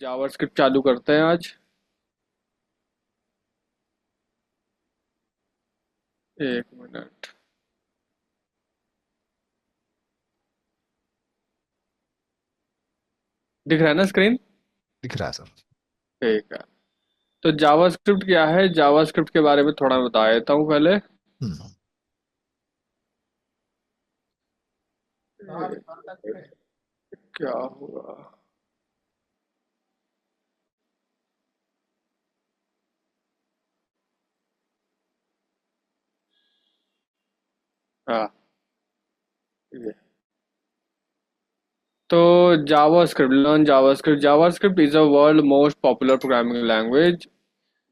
JavaScript चालू करते हैं आज। एक मिनट। दिख रहा है ना स्क्रीन? दिख रहा है सर। ठीक है। तो जावास्क्रिप्ट क्या है, जावास्क्रिप्ट के बारे में थोड़ा बता देता हूँ पहले। हम्म। क्या हुआ? हाँ, ये। तो JavaScript, learn JavaScript. JavaScript is a world most popular programming language.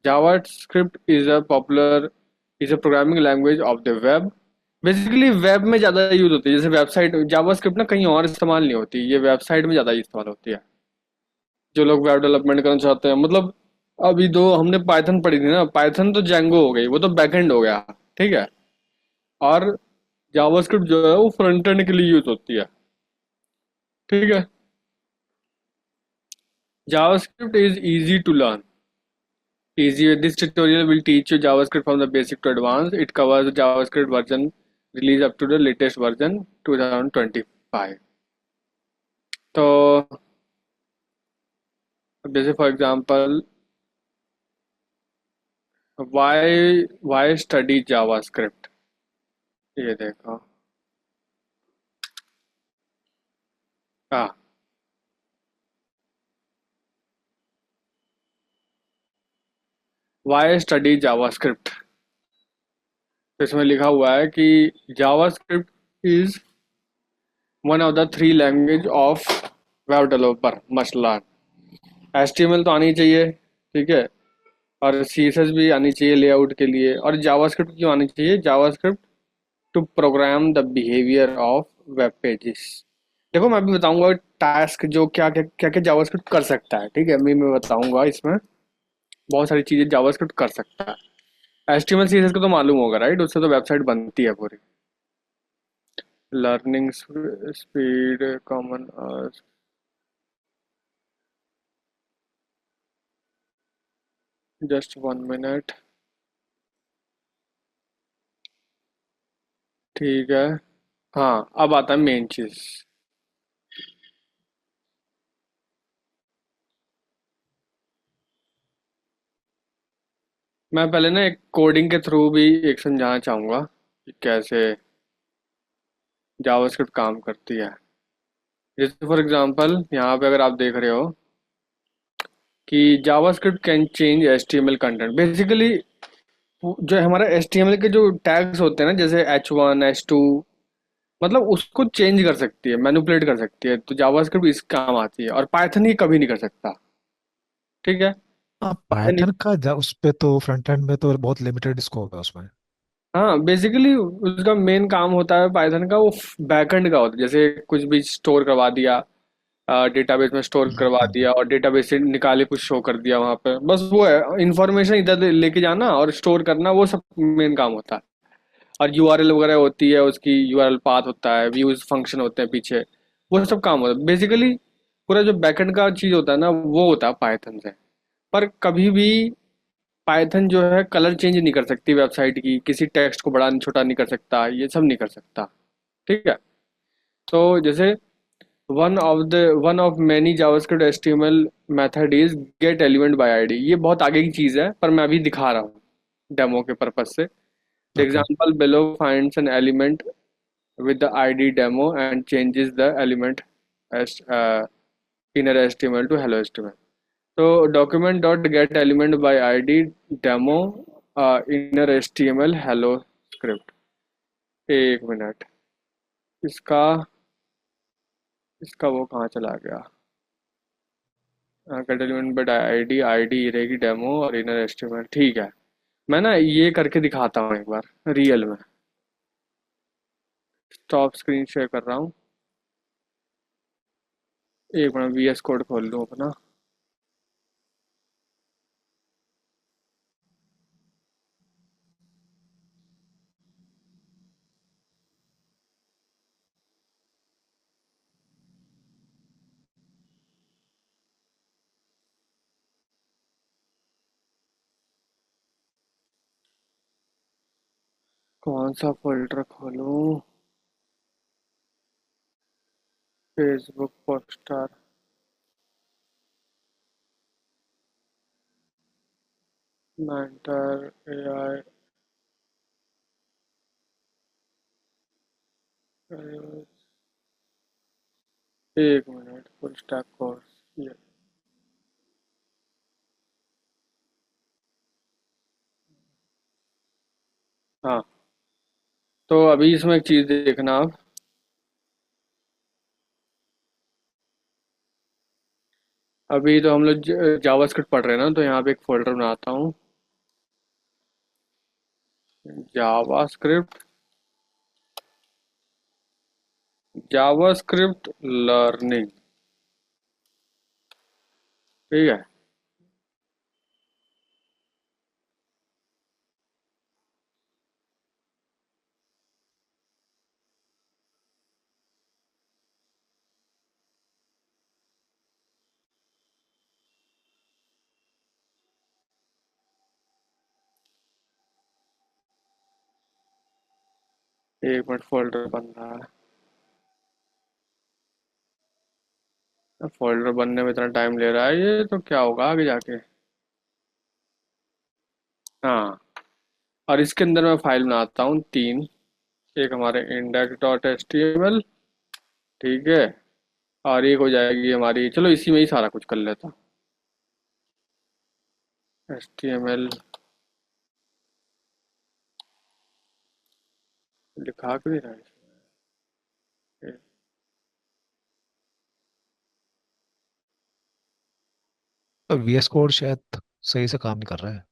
JavaScript is a programming language of the web. Basically web में ज्यादा यूज होती है, जैसे वेबसाइट। जावास्क्रिप्ट ना कहीं और इस्तेमाल नहीं होती, ये वेबसाइट में ज्यादा इस्तेमाल होती है। जो लोग वेब डेवलपमेंट करना चाहते हैं, मतलब अभी दो हमने पाइथन पढ़ी थी ना, पाइथन तो जेंगो हो गई, वो तो बैकएंड हो गया। ठीक है। और जावास्क्रिप्ट जो है वो फ्रंट एंड के लिए यूज होती है। ठीक है। JavaScript is easy to learn. Easy. This tutorial will teach you JavaScript from the basic to advanced. It covers the JavaScript version release up to the latest version 2025. तो जैसे for example, why study JavaScript? ये देखो। हाँ, why study JavaScript? तो इसमें लिखा हुआ है कि JavaScript is one of the three language of web developer must learn. HTML तो आनी चाहिए, ठीक है। और CSS भी आनी चाहिए लेआउट के लिए। और जावास्क्रिप्ट क्यों आनी चाहिए? JavaScript to program the behaviour of web pages. देखो मैं अभी बताऊंगा टास्क जो क्या क्या क्या क्या जावास्क्रिप्ट कर सकता है। ठीक है, मैं बताऊंगा इसमें बहुत सारी चीजें जावास्क्रिप्ट कर सकता है। HTML CSS को तो मालूम होगा, राइट? उससे तो वेबसाइट बनती है पूरी। Learning speed common. Just 1 minute. ठीक है। हाँ, अब आता है मेन चीज। मैं पहले ना एक कोडिंग के थ्रू भी एक समझाना चाहूंगा कि कैसे जावास्क्रिप्ट काम करती है। जैसे फॉर एग्जांपल यहाँ पे अगर आप देख रहे हो कि JavaScript can change HTML content. Basically जो हमारा HTML के जो टैग्स होते हैं ना, जैसे H1 H2, मतलब उसको चेंज कर सकती है, मैनिपुलेट कर सकती है। तो जावास्क्रिप्ट इस काम आती है, और पाइथन ये कभी नहीं कर सकता। ठीक है। हाँ, Python। पाइथन का उस पे तो फ्रंट एंड में तो बहुत लिमिटेड स्कोप है उसमें। हाँ, बेसिकली उसका मेन काम होता है पाइथन का, वो बैकएंड का होता है। जैसे कुछ भी स्टोर करवा दिया, डेटाबेस में स्टोर करवा हम्म। दिया, और डेटाबेस से निकाले कुछ शो कर दिया वहां पे, बस वो है। इंफॉर्मेशन इधर लेके जाना और स्टोर करना, वो सब मेन काम होता है। और यूआरएल वगैरह होती है, उसकी यूआरएल पाथ होता है, व्यूज फंक्शन होते हैं पीछे, वो सब काम होता है। बेसिकली पूरा जो बैकएंड का चीज होता है ना, वो होता है पाइथन से। पर कभी भी पाइथन जो है कलर चेंज नहीं कर सकती वेबसाइट की, किसी टेक्स्ट को बड़ा छोटा नहीं कर सकता, ये सब नहीं कर सकता। ठीक है। तो जैसे one of many JavaScript HTML method is get element by ID. ये बहुत आगे की चीज है, पर मैं अभी दिखा रहा हूँ डेमो के पर्पज से। The okay. Example below finds an element with the ID demo and changes the element as inner HTML to hello HTML. So document dot get element by ID demo inner HTML hello script। एक minute. इसका इसका वो कहाँ चला गया? Gate element by ID, ID रहेगी demo और inner HTML। ठीक है। मैं ना ये करके दिखाता हूँ एक बार रियल में। स्टॉप स्क्रीन शेयर कर रहा हूँ। एक मिनट, VS कोड खोल लूँ अपना। कौन सा फोल्डर खोलूं? Facebook poster. Mentor AI. एक मिनट, फुल स्टैक कोर्स ये। हाँ, तो अभी इसमें एक चीज देखना आप। अभी तो हम लोग जावास्क्रिप्ट पढ़ रहे हैं ना, तो यहाँ पे एक फोल्डर बनाता हूँ। जावास्क्रिप्ट। JavaScript learning. ठीक है। एक मिनट, फोल्डर बन रहा है। फोल्डर बनने में इतना टाइम ले रहा है, ये तो क्या होगा आगे जाके। हाँ, और इसके अंदर मैं फाइल बनाता हूँ तीन। एक हमारे index dot H T M L. ठीक है। और एक हो जाएगी हमारी, चलो इसी में ही सारा कुछ कर लेता हूँ। एच टी एम एल लिखा क्यों नहीं रहा है इसमें? तो VS कोड शायद सही से काम नहीं कर रहा है।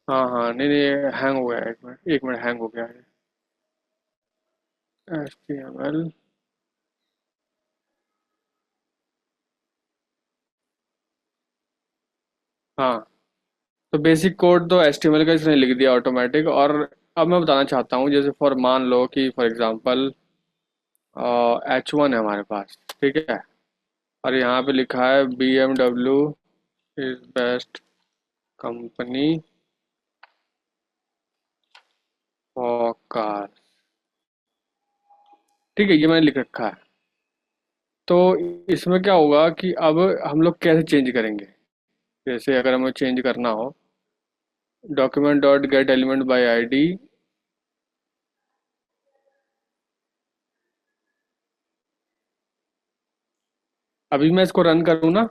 हाँ हाँ, नहीं नहीं, हैंग हो गया। एक मिनट, एक मिनट, हैंग हो गया है। H T M L. हाँ, तो बेसिक कोड तो एच टी एम एल का इसने लिख दिया ऑटोमेटिक। और अब मैं बताना चाहता हूँ, जैसे फॉर मान लो कि फॉर एग्जांपल H1 है हमारे पास। ठीक है। और यहाँ पे लिखा है BMW is best company for car. ठीक है, ये मैंने लिख रखा है। तो इसमें क्या होगा कि अब हम लोग कैसे चेंज करेंगे? जैसे अगर हमें चेंज करना हो, document dot gate element by ID. अभी मैं इसको रन करूँ ना,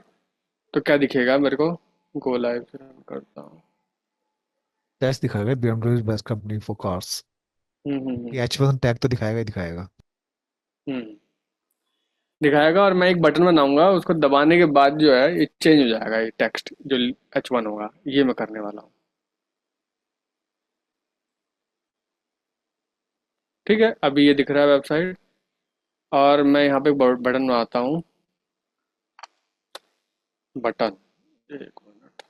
तो क्या दिखेगा मेरे को? गो लाइव से रन करता हूँ। टेस्ट दिखाएगा BMW best company for cars. Hmm hmm hmm ये H1 टैग तो दिखाएगा ही दिखाएगा। हम्म। दिखाएगा, और मैं एक बटन बनाऊंगा, उसको दबाने के बाद जो है ये चेंज हो जाएगा। ये टेक्स्ट जो H1 होगा, ये मैं करने वाला हूँ। ठीक है, अभी ये दिख रहा है वेबसाइट। और मैं यहाँ पे बटन बनाता हूँ। बटन। एक मिनट।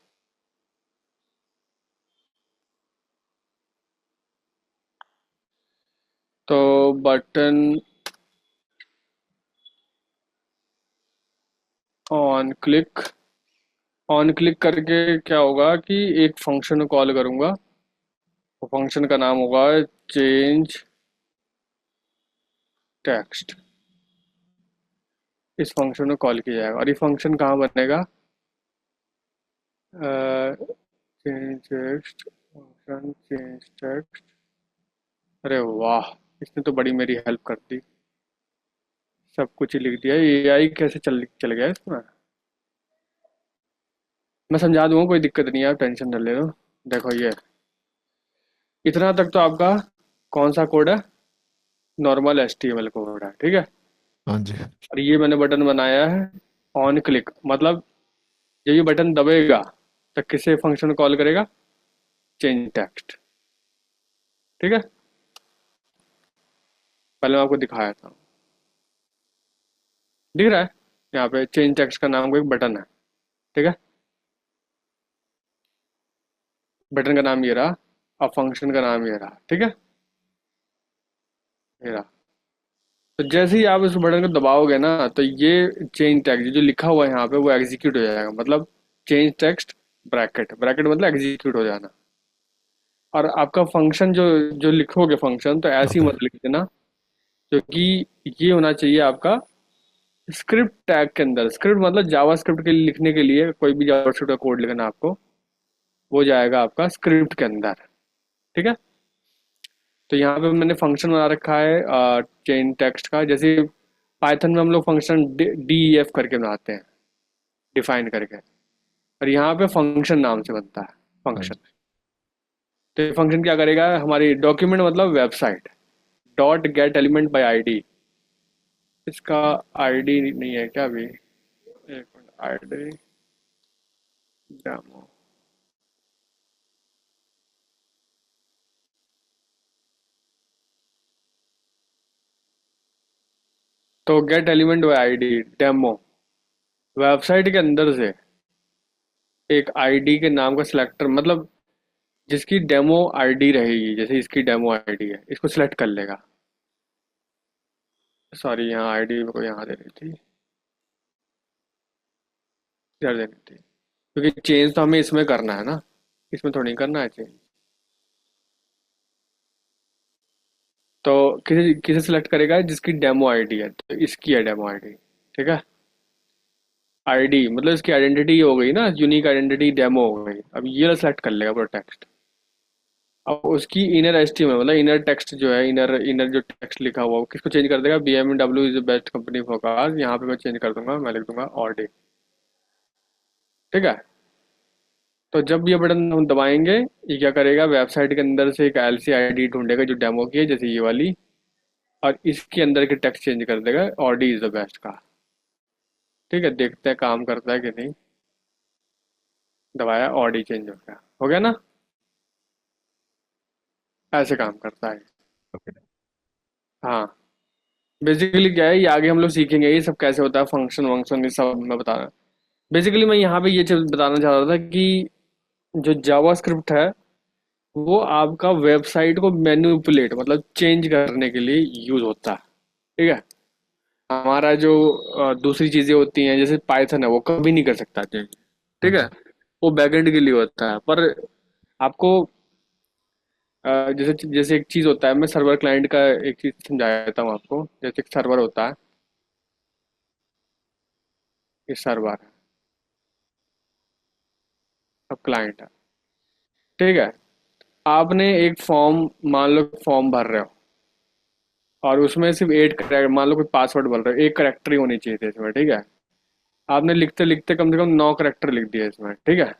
तो button on click. On click करके क्या होगा कि एक फंक्शन कॉल करूंगा। वो फंक्शन का नाम होगा चेंज टेक्स्ट। इस फंक्शन को कॉल किया जाएगा, और ये फंक्शन कहाँ बनेगा? Change text function, change text. अरे वाह, इसने तो बड़ी मेरी हेल्प कर दी। सब कुछ ही लिख दिया। एआई कैसे चल चल गया इसमें। मैं समझा दूंगा, कोई दिक्कत नहीं है, आप टेंशन न ले लो। देखो ये, इतना तक तो आपका कौन सा कोड है? नॉर्मल HTML कोड है। ठीक है। हाँ जी। और ये मैंने बटन बनाया है ऑन क्लिक, मतलब जब ये बटन दबेगा तो किसे फंक्शन कॉल करेगा? Change text. ठीक है। पहले मैं आपको दिखाया था। दिख रहा है? यहाँ पे चेंज टेक्स्ट का नाम का एक बटन है। ठीक है। बटन का नाम ये रहा, और फंक्शन का नाम ये रहा। ठीक है। ये रहा। तो जैसे ही आप इस बटन को दबाओगे ना, तो ये चेंज टेक्स्ट जो लिखा हुआ है यहाँ पे वो एग्जीक्यूट हो जाएगा। मतलब चेंज टेक्स्ट ब्रैकेट, ब्रैकेट मतलब एग्जीक्यूट हो जाना। और आपका फंक्शन जो जो लिखोगे फंक्शन, तो ऐसे ही ओके। मत लिख देना, क्योंकि ये होना चाहिए आपका स्क्रिप्ट टैग के अंदर। स्क्रिप्ट मतलब जावा स्क्रिप्ट के लिए, लिखने के लिए कोई भी जावा स्क्रिप्ट का कोड लिखना आपको, वो जाएगा आपका स्क्रिप्ट के अंदर। ठीक है। तो यहाँ पे मैंने फंक्शन बना रखा है चेन टेक्स्ट का। जैसे पाइथन में हम लोग फंक्शन डी एफ करके बनाते हैं, डिफाइन करके, और यहाँ पे फंक्शन नाम से बनता है हाँ फंक्शन। जी। तो ये फंक्शन क्या करेगा, हमारी डॉक्यूमेंट मतलब website, dot gate element by ID. इसका आईडी नहीं है क्या अभी, एक मिनट, आईडी डेमो। तो gate element by ID demo, website के अंदर से एक आईडी के नाम का सिलेक्टर, मतलब जिसकी डेमो आईडी रहेगी, जैसे इसकी डेमो आईडी है, इसको सिलेक्ट कर लेगा। सॉरी, यहाँ आईडी को यहाँ देनी थी, इधर देनी थी, क्योंकि चेंज तो हमें इसमें करना है ना, इसमें थोड़ी करना है चेंज। तो किसे किसे सिलेक्ट करेगा, जिसकी डेमो आईडी है, तो इसकी है डेमो आईडी। ठीक है। आईडी मतलब इसकी आइडेंटिटी हो गई ना, यूनिक आइडेंटिटी डेमो हो गई। अब ये सिलेक्ट कर लेगा पूरा टेक्स्ट। अब उसकी इनर एचटीएमएल मतलब इनर टेक्स्ट जो है, इनर इनर जो टेक्स्ट लिखा हुआ, वो किसको चेंज कर देगा, BMW is the best company for cars. यहाँ पे मैं चेंज कर दूंगा, मैं लिख दूंगा और डे। ठीक है। तो जब ये बटन हम दबाएंगे, ये क्या करेगा, वेबसाइट के अंदर से एक एलसी आईडी ढूंढेगा जो डेमो की है, जैसे ये वाली, और इसके अंदर के टेक्स्ट चेंज कर देगा, ऑडी इज द बेस्ट का। ठीक है, देखते हैं काम करता है कि नहीं। दबाया, ऑडी चेंज हो गया ना। ऐसे काम करता है। ओके। हाँ। बेसिकली क्या है, ये आगे हम लोग सीखेंगे ये सब कैसे होता है, फंक्शन वंक्शन ये सब मैं बता रहा। बेसिकली मैं यहाँ पे ये चीज बताना चाह रहा था कि जो जावास्क्रिप्ट है, वो आपका वेबसाइट को मैनिपुलेट मतलब चेंज करने के लिए यूज होता है। ठीक है। हमारा जो दूसरी चीजें होती हैं, जैसे पाइथन है, वो कभी नहीं कर सकता चेंज। हाँ ठीक है। जी। वो बैकएंड के लिए होता है। पर आपको जैसे जैसे एक चीज होता है, मैं सर्वर क्लाइंट का एक चीज समझा देता हूँ आपको। जैसे एक सर्वर होता है, ये सर्वर है, अब क्लाइंट है। ठीक है। आपने एक फॉर्म, मान लो फॉर्म भर रहे हो, और उसमें सिर्फ 8 करेक्टर, मान लो कोई पासवर्ड बोल रहे हो, 1 करेक्टर ही होनी चाहिए थे इसमें। ठीक है। आपने लिखते लिखते कम से कम 9 करेक्टर लिख दिए इसमें। ठीक है।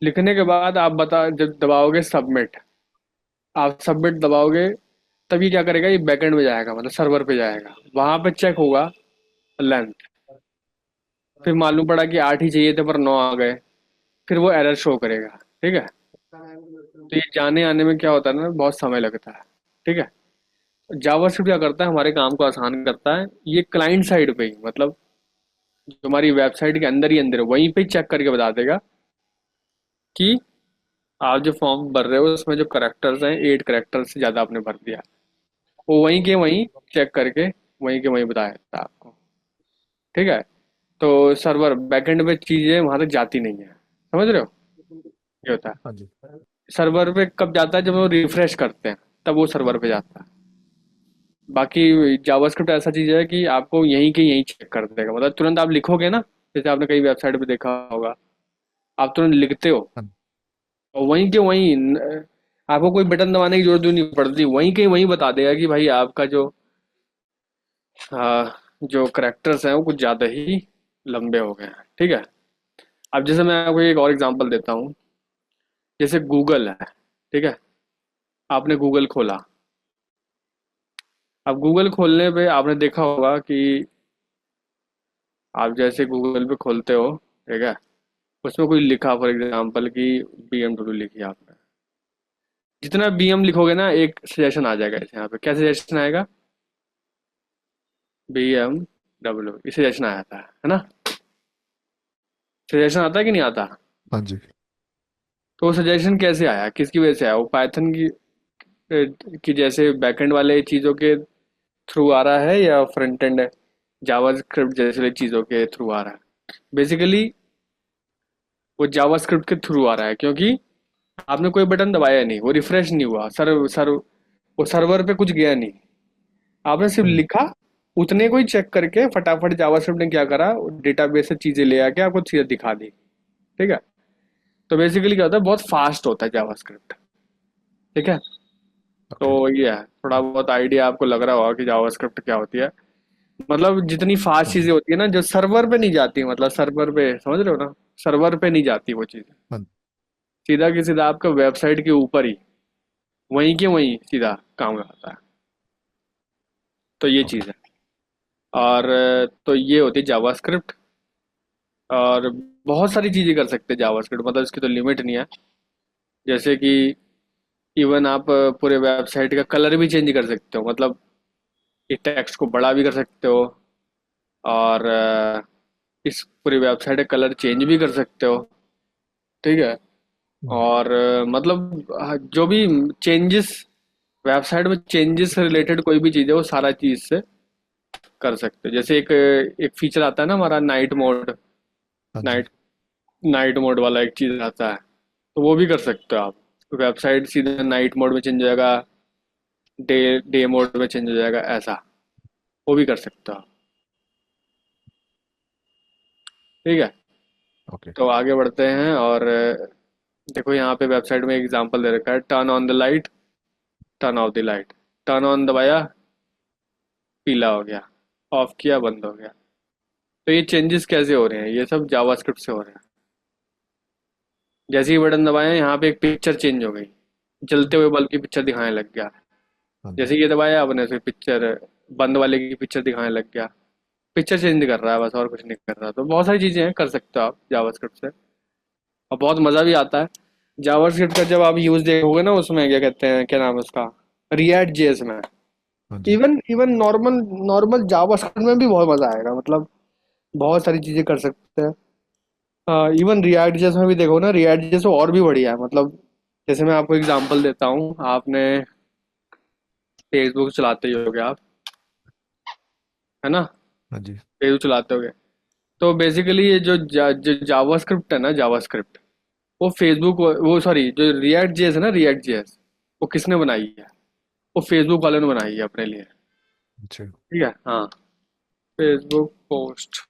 लिखने के बाद आप बता, जब दबाओगे सबमिट, आप सबमिट दबाओगे, तभी क्या करेगा, ये बैकएंड में जाएगा, मतलब सर्वर पे जाएगा, वहां पे चेक होगा लेंथ। फिर मालूम पड़ा कि 8 ही चाहिए थे पर 9 आ गए, फिर वो एरर शो करेगा। ठीक है। तो ये जाने आने में क्या होता है ना, बहुत समय लगता है। ठीक है। जावास्क्रिप्ट क्या करता है, हमारे काम को आसान करता है। ये क्लाइंट साइड पे ही, मतलब जो हमारी वेबसाइट के अंदर ही अंदर है, वहीं पे चेक करके बता देगा कि आप जो फॉर्म भर रहे हो उसमें जो करेक्टर्स हैं, 8 करेक्टर से ज़्यादा आपने भर दिया। वो वहीं के वहीं चेक करके वहीं के वहीं बता देता है आपको। ठीक है। तो सर्वर बैकएंड में चीज़ें वहां तक जाती नहीं है, समझ रहे हो, ये होता है। हाँ जी। सर्वर पे कब जाता है, जब वो रिफ्रेश करते हैं, तब वो सर्वर पे जाता है। बाकी जावास्क्रिप्ट ऐसा चीज है कि आपको यहीं के यहीं चेक कर देगा, मतलब तुरंत आप लिखोगे ना, जैसे आपने कई वेबसाइट पे देखा होगा, आप तुरंत लिखते हो हाँ। और वहीं के वहीं आपको कोई बटन दबाने की जरूरत भी नहीं पड़ती, वहीं के वहीं बता देगा कि भाई आपका जो करेक्टर्स हैं वो कुछ ज्यादा ही लंबे हो गए हैं। ठीक है। अब जैसे मैं आपको एक और एग्जांपल देता हूँ। जैसे गूगल है, ठीक है, आपने गूगल खोला। अब गूगल खोलने पे आपने देखा होगा कि आप जैसे गूगल पे खोलते हो, ठीक है, उसमें कोई लिखा, फॉर एग्जांपल कि BMW लिखी आपने। जितना BM लिखोगे ना, एक सजेशन आ जाएगा इसे, यहाँ पे क्या सजेशन आएगा, BMW, ये सजेशन आया था, है ना। सजेशन आता है कि नहीं आता। हाँ जी। तो वो सजेशन कैसे आया, किसकी वजह से आया, वो पाइथन की जैसे बैकएंड वाले चीज़ों के थ्रू आ रहा है, या फ्रंट एंड जावास्क्रिप्ट जैसे चीज़ों के थ्रू आ रहा है। बेसिकली वो जावास्क्रिप्ट के थ्रू आ रहा है, क्योंकि आपने कोई बटन दबाया नहीं, वो रिफ्रेश नहीं हुआ, वो सर्वर पे कुछ गया नहीं, आपने सिर्फ हम्म, लिखा, उतने को ही चेक करके फटाफट जावास्क्रिप्ट ने क्या करा, डेटाबेस से चीजें ले आके आपको चीजें दिखा दी। ठीक है। तो बेसिकली क्या होता है, बहुत फास्ट होता है जावास्क्रिप्ट। ठीक है। तो ओके। ये है, थोड़ा बहुत आइडिया आपको लग रहा होगा कि जावास्क्रिप्ट क्या होती है। मतलब जितनी फास्ट हाँ चीजें जी। होती है ना, जो सर्वर पे नहीं जाती, मतलब सर्वर पे, समझ रहे हो ना, सर्वर पे नहीं जाती वो चीजें, हाँ। सीधा की सीधा आपका वेबसाइट के ऊपर ही, वहीं के वहीं सीधा काम में आता है। तो ये ओके। चीज़ है। और तो ये होती है जावास्क्रिप्ट। और बहुत सारी चीज़ें कर सकते हैं जावास्क्रिप्ट, मतलब इसकी तो लिमिट नहीं है। जैसे कि इवन आप पूरे वेबसाइट का कलर भी चेंज कर सकते हो, मतलब ये टेक्स्ट को बड़ा भी कर सकते हो, और इस पूरी वेबसाइट का कलर चेंज भी कर सकते हो। ठीक है। हम्म, और मतलब जो भी चेंजेस, वेबसाइट में चेंजेस से रिलेटेड कोई भी चीज़ है, वो सारा चीज़ से कर सकते हो। जैसे एक एक फीचर आता है ना हमारा, नाइट मोड, हाँ जी। नाइट नाइट मोड वाला एक चीज़ आता है, तो वो भी कर सकते हो आप। वेबसाइट सीधे नाइट मोड में चेंज हो जाएगा, डे डे मोड में चेंज हो जाएगा, ऐसा वो भी कर सकते हो आप। ठीक है। ओके। तो आगे बढ़ते हैं, और देखो यहाँ पे वेबसाइट में एग्जांपल दे रखा है, turn on the light, turn off the light. Turn on दबाया, पीला हो गया, ऑफ किया, बंद हो गया। तो ये चेंजेस कैसे हो रहे हैं, ये सब जावास्क्रिप्ट से हो रहे हैं। जैसे ही बटन दबाया, यहाँ पे एक पिक्चर चेंज हो गई, जलते हुए बल्ब की पिक्चर दिखाने लग गया। हाँ जी। जैसे ये दबाया आपने, फिर पिक्चर, बंद वाले की पिक्चर दिखाने लग गया। पिक्चर चेंज कर रहा है बस, और कुछ नहीं कर रहा। तो बहुत सारी चीजें हैं, कर सकते हो आप जावास्क्रिप्ट से, और बहुत मजा भी आता है। जावास्क्रिप्ट का जब आप यूज देखोगे ना, उसमें क्या कहते हैं, क्या नाम है उसका, रिएक्ट जेएस में, हाँ जी। Even even normal normal JavaScript में भी बहुत मजा आएगा, मतलब बहुत सारी चीजें कर सकते हैं। इवन रिएक्ट जेएस में भी देखो ना, रिएक्ट जेएस और भी बढ़िया है। मतलब जैसे मैं आपको एग्जांपल देता हूँ, आपने फेसबुक चलाते ही होगे आप, है ना, हाँ जी। फेसबुक चलाते होगे। तो बेसिकली ये जो जावास्क्रिप्ट है ना, जावास्क्रिप्ट, वो फेसबुक, वो सॉरी, जो रिएक्ट जेएस है ना, रिएक्ट जेएस, वो किसने बनाई है, वो फेसबुक वालों ने बनाई है अपने लिए। अच्छा। ठीक है। हाँ, फेसबुक पोस्ट,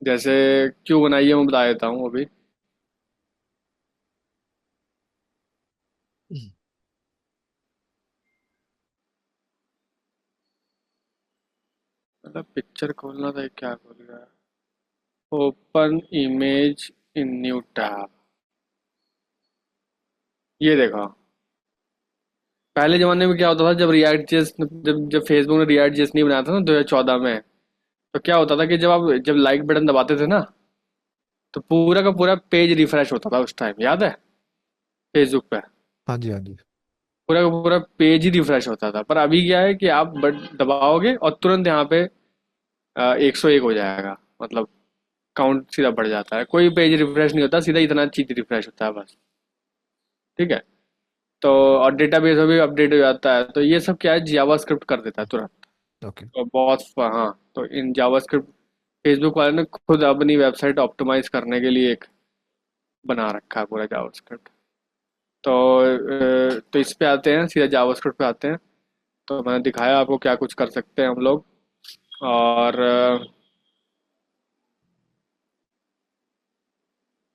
जैसे क्यों बनाई है मैं बता देता हूँ अभी। हम्म, मतलब पिक्चर खोलना था, क्या खोल रहा है, open image in new tab. ये देखो, पहले जमाने में क्या होता था, जब रिएक्ट जेएस, जब जब फेसबुक ने रिएक्ट जेएस नहीं बनाया था ना 2014 में, तो क्या होता था कि जब लाइक बटन दबाते थे ना, तो पूरा का पूरा पेज रिफ्रेश होता था उस टाइम, याद है, फेसबुक पे हाँ जी। हाँ जी। पूरा का पूरा पेज ही रिफ्रेश होता था। पर अभी क्या है कि आप बट दबाओगे और तुरंत यहाँ पे 101 हो जाएगा, मतलब काउंट सीधा बढ़ जाता है, कोई पेज रिफ्रेश नहीं होता, सीधा इतना चीज रिफ्रेश होता है बस। ठीक है। तो और डेटाबेस में भी अपडेट हो जाता है, तो ये सब क्या है, जावास्क्रिप्ट कर देता है तुरंत। ओके। तो बहुत, हाँ, तो इन जावास्क्रिप्ट, फेसबुक वाले ने खुद अपनी वेबसाइट ऑप्टिमाइज करने के लिए एक बना रखा है पूरा जावास्क्रिप्ट। तो तो इस पे आते हैं, सीधा जावास्क्रिप्ट पे आते हैं। तो मैंने दिखाया आपको क्या कुछ कर सकते हैं हम लोग। और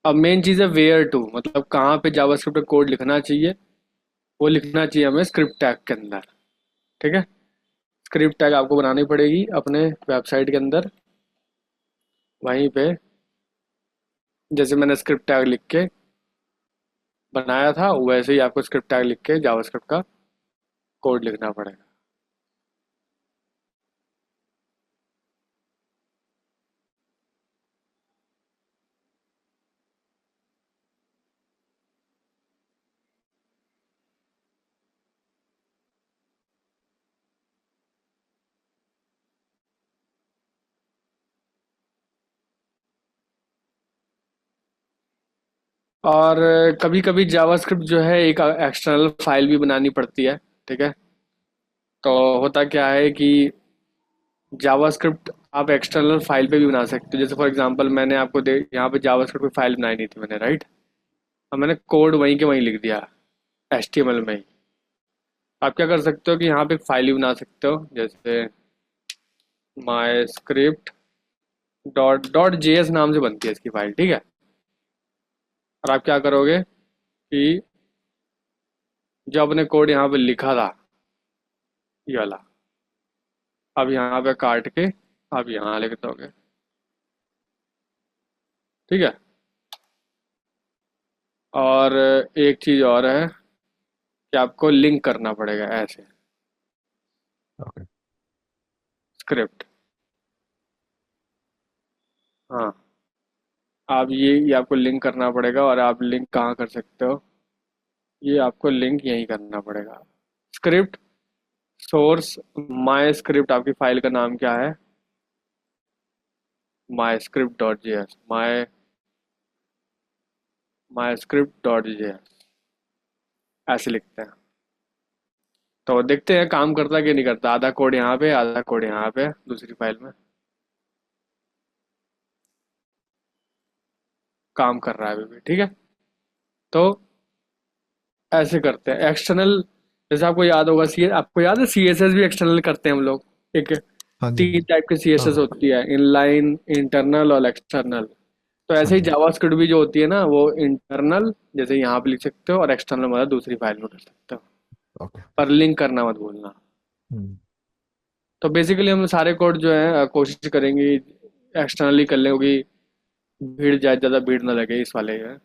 अब मेन चीज़ है वेयर टू, मतलब कहाँ पे जावास्क्रिप्ट कोड लिखना चाहिए। वो लिखना चाहिए हमें स्क्रिप्ट टैग के अंदर। ठीक है। स्क्रिप्ट टैग आपको बनानी पड़ेगी अपने वेबसाइट के अंदर, वहीं पे, जैसे मैंने स्क्रिप्ट टैग लिख के बनाया था, वैसे ही आपको स्क्रिप्ट टैग लिख के जावास्क्रिप्ट का कोड लिखना पड़ेगा। और कभी कभी जावास्क्रिप्ट जो है, एक एक्सटर्नल फाइल भी बनानी पड़ती है। ठीक है। तो होता क्या है कि जावास्क्रिप्ट आप एक्सटर्नल फाइल पे भी बना सकते हो। जैसे फॉर एग्जांपल मैंने आपको दे यहाँ पे जावास्क्रिप्ट की फाइल बनाई नहीं थी मैंने, राइट। अब मैंने कोड वहीं के वहीं लिख दिया, एचटीएमएल में ही। आप क्या कर सकते हो कि यहाँ पे एक फाइल भी बना सकते हो, जैसे my script dot dot JS नाम से बनती है इसकी फाइल, ठीक है। और आप क्या करोगे कि जो आपने कोड यहाँ पे लिखा था, ये वाला, अब यहाँ पे काट के आप यहाँ लिख दोगे, ठीक है। और एक चीज़ और है कि आपको लिंक करना पड़ेगा ऐसे, ओके। स्क्रिप्ट। हाँ, आप ये आपको लिंक करना पड़ेगा। और आप लिंक कहाँ कर सकते हो, ये आपको लिंक यहीं करना पड़ेगा। स्क्रिप्ट सोर्स माई स्क्रिप्ट, आपकी फाइल का नाम क्या है, my script dot J S, my script dot J S, ऐसे लिखते हैं। तो देखते हैं काम करता है कि नहीं करता। आधा कोड यहाँ पे, आधा कोड यहाँ पे दूसरी फाइल में काम कर रहा है अभी भी, ठीक है। तो ऐसे करते हैं एक्सटर्नल। जैसे आपको याद होगा, सी आपको याद है सीएसएस भी एक्सटर्नल करते हैं हम लोग। एक हाँ जी। तीन टाइप के सीएसएस हाँ। होती है, इनलाइन, इंटरनल और एक्सटर्नल। तो हाँ ऐसे ही जी। जावास्क्रिप्ट भी जो होती है ना, वो इंटरनल जैसे यहाँ पे लिख सकते हो, और एक्सटर्नल मतलब दूसरी फाइल में कर सकते हो। ओके। पर लिंक करना मत भूलना। हम्म। तो बेसिकली हम सारे कोड जो है कोशिश करेंगे एक्सटर्नली कर लें, क्योंकि ज़्यादा भीड़ ना लगे इस वाले में।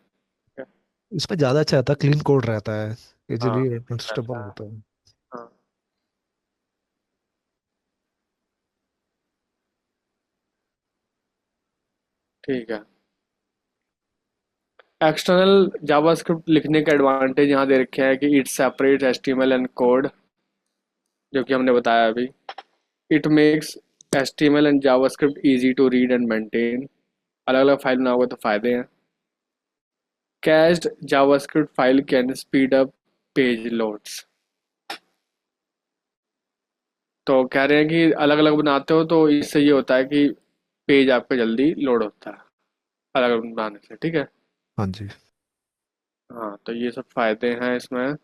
इसमें ज्यादा अच्छा रहता है, क्लीन कोड रहता है, हाँ, इजीली ठीक अंडरस्टैंडेबल रहता है। होता है। हाँ, ठीक है। एक्सटर्नल जावास्क्रिप्ट लिखने के एडवांटेज यहाँ दे रखे हैं कि it separate HTML and code, जो कि हमने बताया अभी। It makes HTML and JavaScript easy to read and maintain. अलग अलग फाइल बनाओगे तो फायदे हैं। Cached JavaScript file can speed up page loads. तो कह रहे हैं कि अलग अलग बनाते हो तो इससे ये होता है कि पेज आपका जल्दी लोड होता है अलग अलग बनाने से, ठीक है। हाँ जी। हाँ, तो ये सब फायदे हैं इसमें।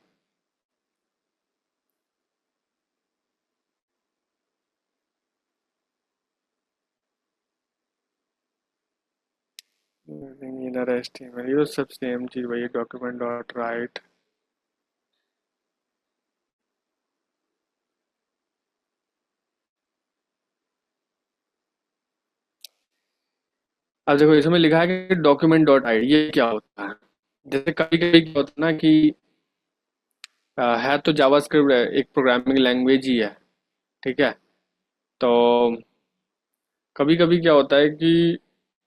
इनर एचटीएमएल ये तो सब सेम चीज वही, डॉक्यूमेंट डॉट राइट। अब देखो इसमें लिखा है कि डॉक्यूमेंट डॉट राइट, ये क्या होता है। जैसे कभी कभी क्या होता है ना कि है तो जावास्क्रिप्ट एक प्रोग्रामिंग लैंग्वेज ही है, ठीक है। तो कभी कभी क्या होता है कि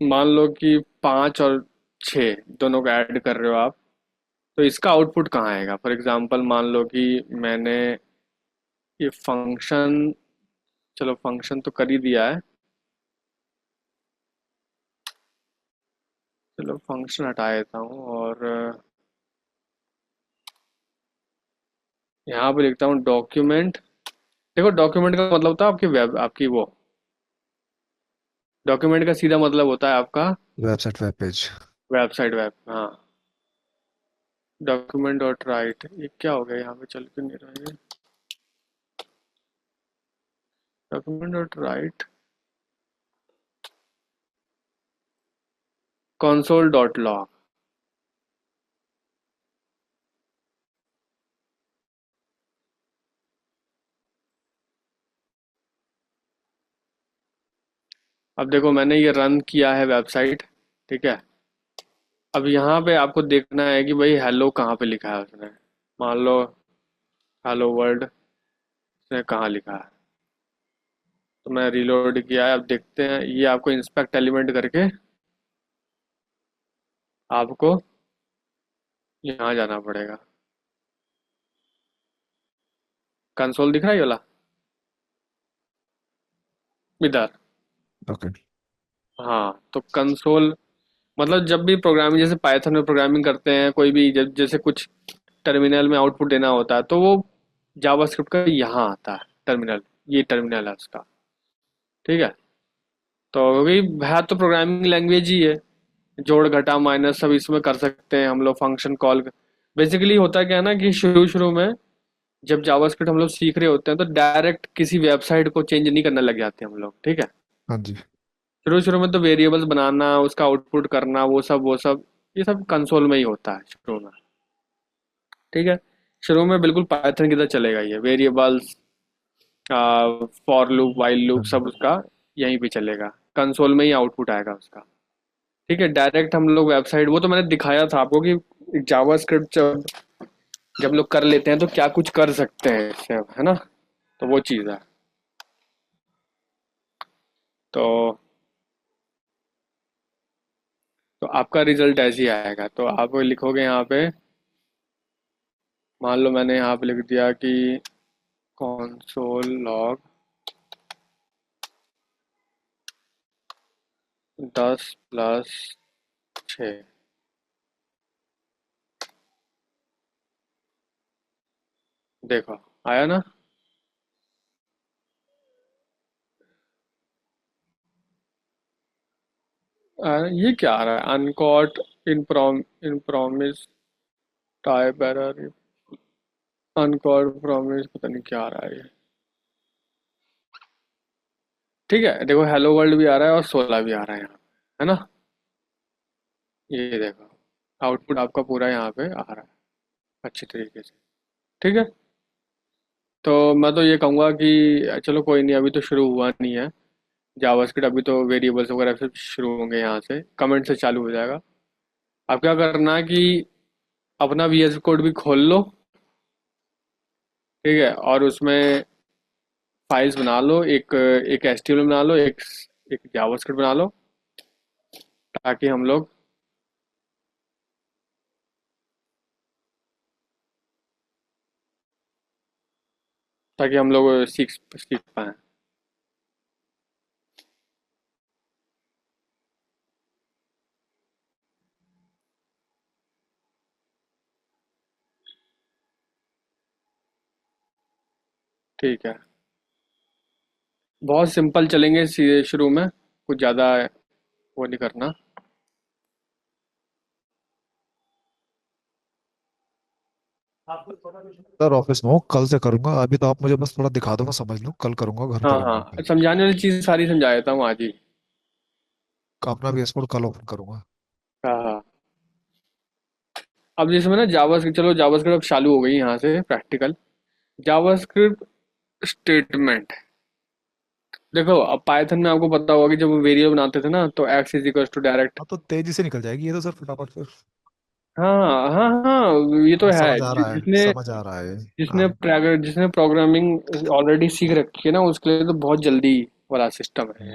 मान लो कि 5 और 6 दोनों को ऐड कर रहे हो आप, तो इसका आउटपुट कहाँ आएगा। फॉर एग्जांपल मान लो कि मैंने ये फंक्शन, चलो फंक्शन तो कर ही दिया है, चलो फंक्शन हटा देता हूँ और यहाँ पे लिखता हूँ डॉक्यूमेंट। देखो डॉक्यूमेंट का मतलब होता है आपकी वेब, आपकी वो डॉक्यूमेंट का सीधा मतलब होता है आपका website, web page. Website, web, हाँ। डॉक्यूमेंट डॉट राइट, ये क्या हो गया यहाँ पे, चल क्यों नहीं रहा है। Document dot right console dot log. अब देखो मैंने ये रन किया है वेबसाइट, ठीक है। अब यहाँ पे आपको देखना है कि भाई हेलो कहाँ पे लिखा है उसने। मान लो हेलो वर्ल्ड उसने कहाँ लिखा है। तो मैं रिलोड किया है, अब देखते हैं। ये आपको इंस्पेक्ट एलिमेंट करके आपको यहाँ जाना पड़ेगा। कंसोल दिख रहा है ये वाला, इधर। ओके। हाँ, तो कंसोल मतलब जब भी प्रोग्रामिंग, जैसे पाइथन में प्रोग्रामिंग करते हैं कोई भी, जब जैसे कुछ टर्मिनल में आउटपुट देना होता है तो वो जावास्क्रिप्ट का यहाँ आता है टर्मिनल, ये टर्मिनल है उसका, ठीक है। तो क्योंकि है तो प्रोग्रामिंग लैंग्वेज ही है, जोड़ घटा माइनस सब इसमें कर सकते हैं हम लोग, फंक्शन कॉल। बेसिकली होता क्या है ना कि शुरू शुरू में जब जावास्क्रिप्ट हम लोग सीख रहे होते हैं तो डायरेक्ट किसी वेबसाइट को चेंज नहीं करने लग जाते हैं हम लोग, ठीक है। हाँ जी। शुरू शुरू में तो वेरिएबल्स बनाना, उसका आउटपुट करना, वो सब ये सब कंसोल में ही होता है शुरू में, ठीक है। शुरू में बिल्कुल पाइथन की तरह चलेगा, ये variables, for loop, while loop, हाँ जी। सब उसका यहीं पे चलेगा, कंसोल में ही आउटपुट आएगा उसका, ठीक है। डायरेक्ट हम लोग वेबसाइट, वो तो मैंने दिखाया था आपको कि जावास्क्रिप्ट जब जब लोग कर लेते हैं तो क्या कुछ कर सकते हैं इससे, है ना। तो वो चीज़ है। तो तो आपका रिजल्ट ऐसे ही आएगा, तो आप लिखोगे यहाँ पे, मान लो मैंने यहाँ पे लिख दिया कि console log 10+6, देखो आया ना। ये क्या आ रहा है, uncaught in promise type error, uncaught promise, पता नहीं क्या आ रहा है ये। ठीक है, देखो हेलो वर्ल्ड भी आ रहा है और 16 भी आ रहा है यहाँ पे, है ना। ये देखो आउटपुट आपका पूरा यहाँ पे आ रहा है अच्छी तरीके से, ठीक है। तो मैं तो ये कहूँगा कि चलो कोई नहीं, अभी तो शुरू हुआ नहीं है जावास्क्रिप्ट, अभी तो वेरिएबल्स वगैरह से शुरू होंगे, यहाँ से कमेंट से चालू हो जाएगा। अब क्या करना है कि अपना वीएस कोड भी खोल लो, ठीक है, और उसमें फाइल्स बना लो, एक एक एचटीएमएल बना लो, एक एक जावास्क्रिप्ट बना लो, ताकि हम लोग सीख सीख पाएँ। ठीक है, बहुत सिंपल चलेंगे सीधे शुरू में, कुछ ज़्यादा वो नहीं करना। सर ऑफिस में हूँ, कल से करूंगा। अभी तो आप मुझे बस थोड़ा दिखा दो, मैं समझ लूँ, कल करूंगा, घर हाँ करूंगा हाँ, कल। समझाने वाली चीज़ सारी समझा देता हूँ आज ही। अपना भी एसपोर्ट कल ओपन करूंगा। हाँ हाँ। अब जिसमें ना जावास्क्रिप्ट, चलो जावास्क्रिप्ट अब चालू हो गई यहाँ से प्रैक्टिकल। जावास्क्रिप्ट स्टेटमेंट, देखो अब पाइथन में आपको पता होगा कि जब वेरिएबल बनाते थे ना तो X is equal to direct. हाँ तो तेजी से निकल जाएगी ये तो सर, फटाफट फिर। हाँ हाँ हाँ, ये तो हाँ है, समझ आ रहा है, जिसने समझ आ रहा है। जिसने हाँ। जिसने प्रोग्रामिंग ऑलरेडी सीख रखी है ना, उसके लिए तो बहुत जल्दी वाला सिस्टम है ये।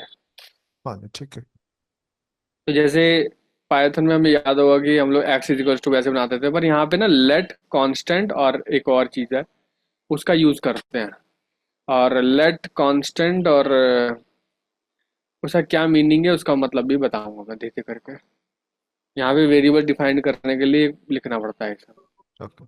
हाँ जी, ठीक है। तो जैसे पाइथन में हमें याद होगा कि हम लोग एक्स इज इक्वल टू वैसे बनाते थे, पर यहाँ पे ना लेट कांस्टेंट और एक और चीज़ है, उसका यूज़ करते हैं। और लेट कांस्टेंट और उसका क्या मीनिंग है, उसका मतलब भी बताऊंगा मैं धीरे करके। यहाँ पे वेरिएबल डिफाइन करने के लिए लिखना पड़ता है सब। ओके।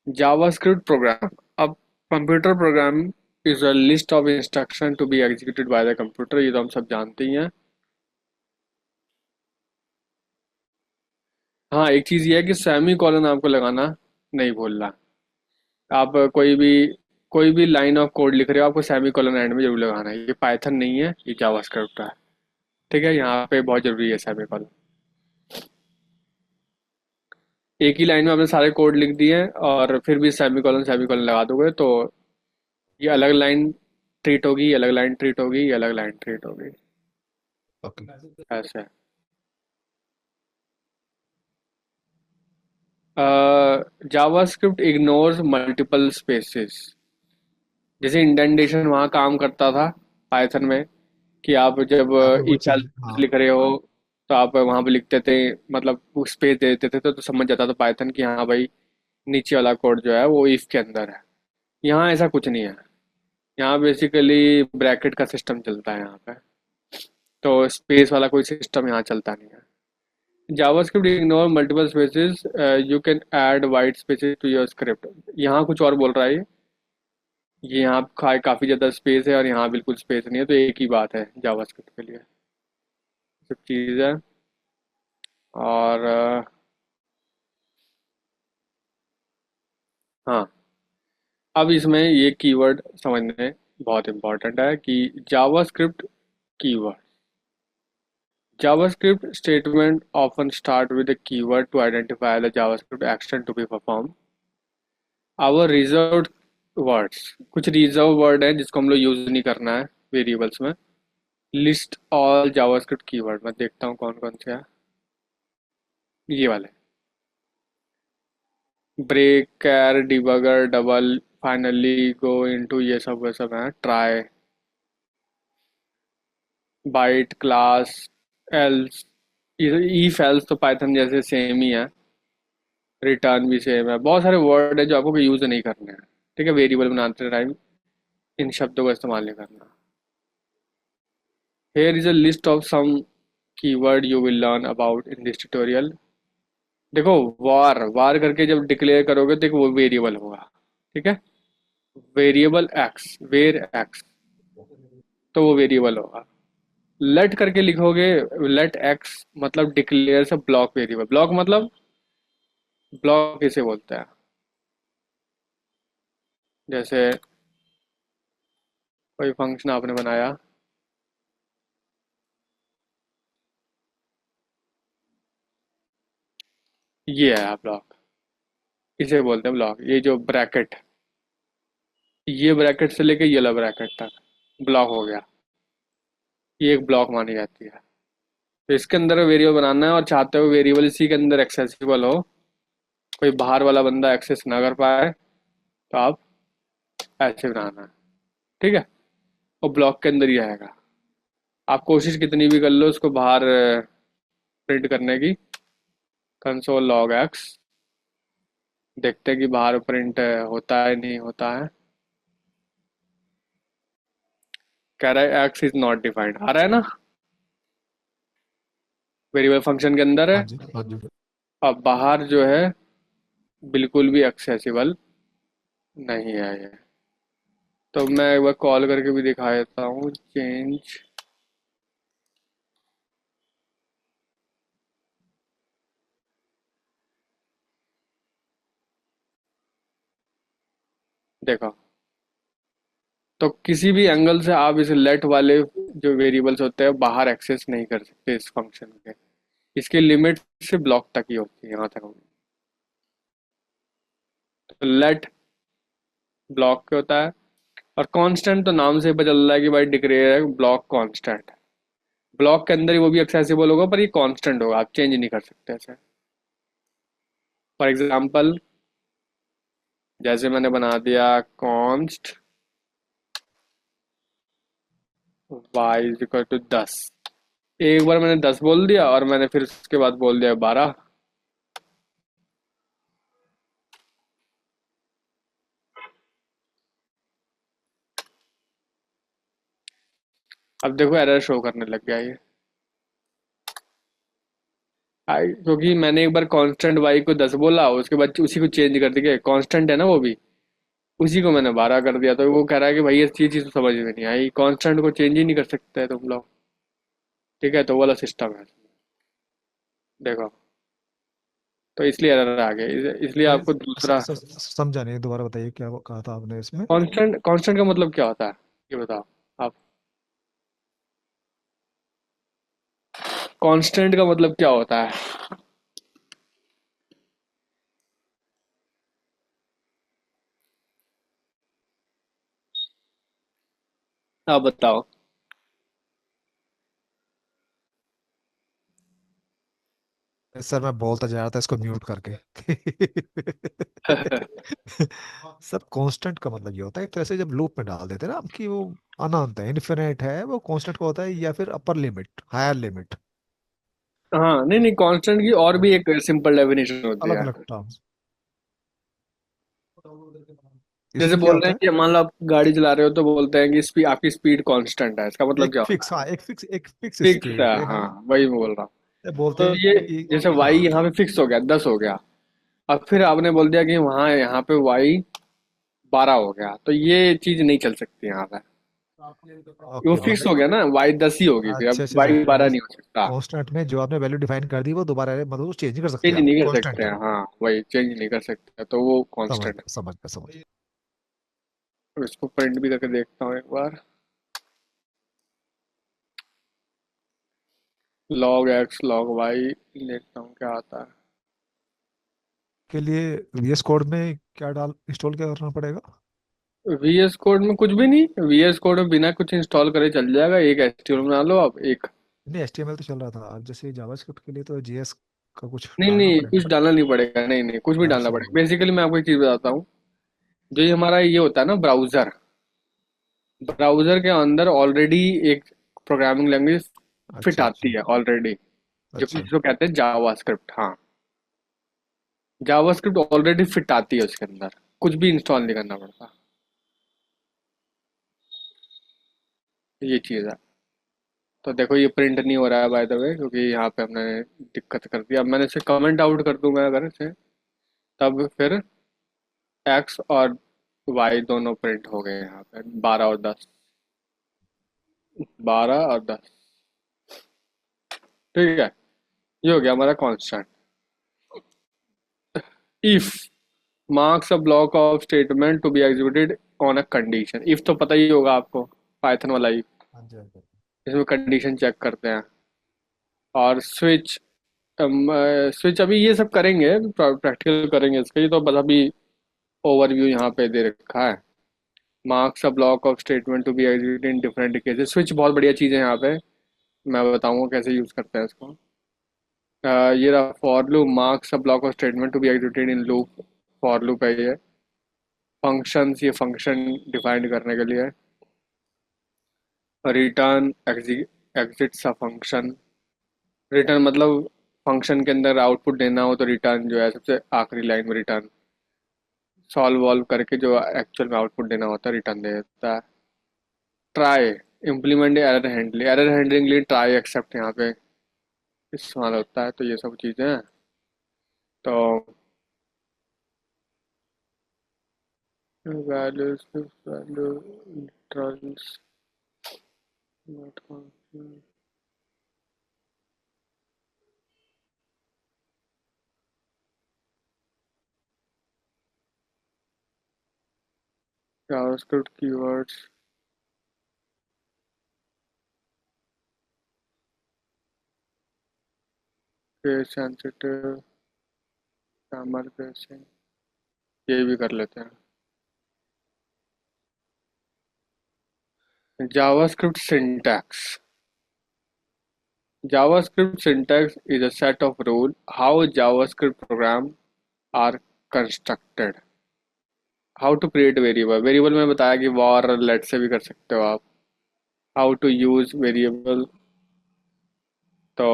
जावास्क्रिप्ट प्रोग्राम, अब computer program is a list of instruction to be executed by the computer, ये तो हम सब जानते ही हैं। हाँ, एक चीज़ ये है कि सेमी कॉलन आपको लगाना नहीं भूलना। आप कोई भी लाइन ऑफ कोड लिख रहे हो, आपको सेमी कॉलन एंड में जरूर लगाना है। ये पाइथन नहीं है, ये जावास्क्रिप्ट है, ठीक है। यहाँ पे बहुत जरूरी है सेमी कॉलन। एक ही लाइन में आपने सारे कोड लिख दिए और फिर भी सेमी कॉलन लगा दोगे तो ये अलग लाइन ट्रीट होगी, ये अलग लाइन ट्रीट होगी, ये अलग लाइन ट्रीट होगी, ओके। ऐसे। जावास्क्रिप्ट इग्नोर्स मल्टीपल स्पेसेस, जैसे इंडेंटेशन वहाँ काम करता था पाइथन में, कि आप जब यहाँ पे वही इफ चीज। एल्स हाँ। लिख रहे हो तो आप वहाँ पे लिखते थे, मतलब स्पेस दे देते थे तो समझ जाता था पाइथन कि हाँ भाई नीचे वाला कोड जो है वो इफ के अंदर है। यहाँ ऐसा कुछ नहीं है, यहाँ बेसिकली ब्रैकेट का सिस्टम चलता है यहाँ पे, तो स्पेस वाला कोई सिस्टम यहाँ चलता नहीं है। JavaScript ignore multiple spaces, you can add white spaces to your script, यहाँ कुछ और बोल रहा है ये। ये यहाँ काफी ज्यादा स्पेस है और यहाँ बिल्कुल स्पेस नहीं है, तो एक ही बात है जावास्क्रिप्ट के लिए। सब चीज़ है। और हाँ, अब इसमें ये कीवर्ड समझने बहुत इंपॉर्टेंट है कि JavaScript keyword. JavaScript statement often start with a keyword to identify the JavaScript action to be performed. Our reserved words, कुछ रिजर्व वर्ड है जिसको हम लोग यूज नहीं करना है वेरिएबल्स में। लिस्ट ऑल जावास्क्रिप्ट कीवर्ड, मैं देखता हूँ कौन कौन से हैं। ये वाले break, case, debugger, double, finally, go into, ये सब हैं। Try, byte, class, else, if else तो पाइथन जैसे सेम ही है। रिटर्न भी सेम है। बहुत सारे वर्ड है जो आपको यूज नहीं करने हैं। ठीक है, वेरिएबल बनाते टाइम इन शब्दों का इस्तेमाल नहीं करना। Here is a list of some keyword you will learn about in this tutorial. देखो, वार वार करके जब डिक्लेयर करोगे तो एक वो वेरिएबल होगा। ठीक है, वेरिएबल एक्स, वेर एक्स, तो वो वेरिएबल होगा। लेट करके लिखोगे, लेट एक्स मतलब डिक्लेयर से ब्लॉक वेरिएबल। ब्लॉक मतलब ब्लॉक किसे बोलते हैं? जैसे कोई फंक्शन आपने बनाया, ये है ब्लॉक, इसे बोलते हैं ब्लॉक। ये जो ब्रैकेट, ये ब्रैकेट से लेके ये वाला ब्रैकेट तक ब्लॉक हो गया, ये एक ब्लॉक मानी जाती है। तो इसके अंदर वेरिएबल बनाना है और चाहते हो वेरिएबल इसी के अंदर एक्सेसिबल हो, कोई बाहर वाला बंदा एक्सेस ना कर पाए, तो आप ऐसे बनाना है। ठीक है, और ब्लॉक के अंदर ही आएगा। आप कोशिश कितनी भी कर लो उसको बाहर प्रिंट करने की, कंसोल लॉग एक्स, देखते हैं कि बाहर प्रिंट होता है नहीं होता है। कह रहा है एक्स इज नॉट डिफाइंड, आ रहा है ना, वेरिएबल फंक्शन के अंदर है। हाँ जी, हाँ जी। अब बाहर जो है बिल्कुल भी एक्सेसिबल नहीं है ये। तो मैं एक बार कॉल करके भी दिखा देता हूँ, चेंज। देखो, तो किसी भी एंगल से आप इस लेट वाले जो वेरिएबल्स होते हैं बाहर एक्सेस नहीं कर सकते इस फंक्शन के। इसकी लिमिट से ब्लॉक तक ही होती है, यहाँ तक होगी। तो लेट ब्लॉक क्या होता है? और कांस्टेंट तो नाम से ही पता चल रहा है कि भाई डिक्लेयर है ब्लॉक कांस्टेंट। ब्लॉक के अंदर ही वो भी एक्सेसिबल होगा, पर ये कांस्टेंट होगा, आप चेंज नहीं कर सकते ऐसे। फॉर एग्जांपल, जैसे मैंने बना दिया const Y is equal to 10। एक बार मैंने 10 बोल दिया और मैंने फिर उसके बाद बोल दिया 12। अब देखो एरर शो करने लग गया ये। क्योंकि मैंने एक बार कांस्टेंट वाई को 10 बोला, उसके बाद उसी को चेंज कर दिया, कांस्टेंट है ना वो भी, उसी को मैंने 12 कर दिया। तो वो कह रहा है कि भाई ये चीज तो समझ में नहीं आई, कांस्टेंट को चेंज ही नहीं कर सकते तुम लोग। ठीक है, तो वो वाला सिस्टम है। देखो, तो इसलिए एरर आ गया, इसलिए अरे आपको दूसरा। समझा नहीं, दोबारा बताइए क्या कहा था आपने इसमें। कांस्टेंट, कांस्टेंट का मतलब क्या होता है, ये बताओ आप। कांस्टेंट का मतलब क्या होता है? आप बताओ। सर मैं बोलता जा रहा था इसको म्यूट करके। सर कांस्टेंट का मतलब ये होता है, एक तरह से जब लूप में डाल देते हैं ना हम कि वो अनंत है, इन्फिनिट है, वो कांस्टेंट का होता है, या फिर अपर लिमिट, हायर लिमिट। हाँ, नहीं नहीं, कांस्टेंट की और भी एक सिंपल डेफिनेशन होती अलग है। अलग टर्म्स। जैसे इसमें क्या बोल रहे होता हैं है? कि मान लो आप गाड़ी चला रहे हो तो बोलते हैं कि स्पीड, आपकी स्पीड कांस्टेंट है, इसका मतलब एक क्या होता फिक्स, है? हाँ, एक फिक्स फिक्स है, स्पीड है, हाँ, हाँ। वही मैं बोल रहा हूँ। बोलते तो हैं ये कि जैसे वाई हाँ। यहाँ पे फिक्स हो गया, 10 हो गया। अब फिर आपने बोल दिया कि वहाँ यहाँ पे वाई 12 हो गया, तो ये चीज नहीं चल सकती यहाँ पे। वो ओके फिक्स हो मतलब गया ना, वाई 10 ही होगी, फिर अब अच्छा अच्छा अच्छा वाई 12 नहीं हो सकता। कांस्टेंट में जो आपने वैल्यू डिफाइन कर दी वो दोबारा मतलब वो चेंज नहीं कर सकते चेंज आप नहीं कर सकते कांस्टेंट हैं, है। हाँ वही चेंज नहीं कर सकते, तो वो समझ कांस्टेंट है। गया समझ गया समझ गया। तो इसको प्रिंट भी करके देखता हूँ एक बार। log x log y, देखता हूँ क्या आता है। के लिए VS कोड में क्या डाल इंस्टॉल क्या करना पड़ेगा? VS कोड में कुछ भी नहीं, VS कोड में बिना कुछ इंस्टॉल करे चल जाएगा। एक HTML बना लो आप एक। नहीं HTML तो चल रहा था, अब जैसे जावास्क्रिप्ट के लिए तो JS का कुछ नहीं डालना नहीं, पड़ेगा कुछ ना। डालना नहीं पड़ेगा, नहीं नहीं, कुछ भी डालना अच्छा पड़ेगा। बेसिकली मैं आपको एक चीज बताता हूँ। जो ये हमारा ये होता है ना ब्राउजर, ब्राउजर के अंदर ऑलरेडी एक प्रोग्रामिंग लैंग्वेज फिट अच्छा आती अच्छा है ऑलरेडी, जो कि अच्छा जिसको कहते हैं जावास्क्रिप्ट। हाँ, जावास्क्रिप्ट ऑलरेडी फिट आती है उसके अंदर, कुछ भी इंस्टॉल नहीं करना पड़ता। ये चीज़ है। तो देखो ये प्रिंट नहीं हो रहा है बाय द वे, क्योंकि यहाँ पे हमने दिक्कत कर दिया। अब मैंने इसे कमेंट आउट कर दूंगा अगर इसे, तब फिर एक्स और वाई दोनों प्रिंट हो गए यहाँ पे, 12 और 10, 12 और 10। ठीक है, ये हो गया हमारा constant. If marks a block of statement to be executed on a condition. If तो पता ही होगा आपको, पाइथन वाला ही, हाँ जी हाँ जी। इसमें कंडीशन चेक करते हैं। और स्विच, स्विच अभी ये सब करेंगे, प्रैक्टिकल करेंगे इसका, ये तो बस अभी ओवरव्यू यहाँ पे दे रखा है। Marks a block of statement to be executed in different cases. Switch बहुत बढ़िया चीज़ है यहाँ पे, मैं बताऊंगा कैसे यूज़ करते हैं इसको। ये रहा for loop, marks a block of statement to be executed in loop. For loop है ये। फंक्शंस, ये फंक्शन डिफाइन करने के लिए। Return exits a function. Return मतलब फंक्शन के अंदर आउटपुट देना हो तो रिटर्न जो है सबसे आखिरी लाइन में रिटर्न, सॉल्व वॉल्व करके जो एक्चुअल में आउटपुट देना होता है रिटर्न दे देता है। Try, implement error handling, error handling के लिए ट्राई एक्सेप्ट यहाँ पे इस्तेमाल होता है। तो ये सब चीज़ें हैं। तो values, value intervals, JavaScript keywords, case sensitive, grammar basic, ये भी कर लेते हैं। JavaScript syntax. JavaScript syntax is a set of rules how JavaScript programs are constructed. How to create variable. Variable में बताया कि var और let से भी कर सकते हो आप। How to use variable, तो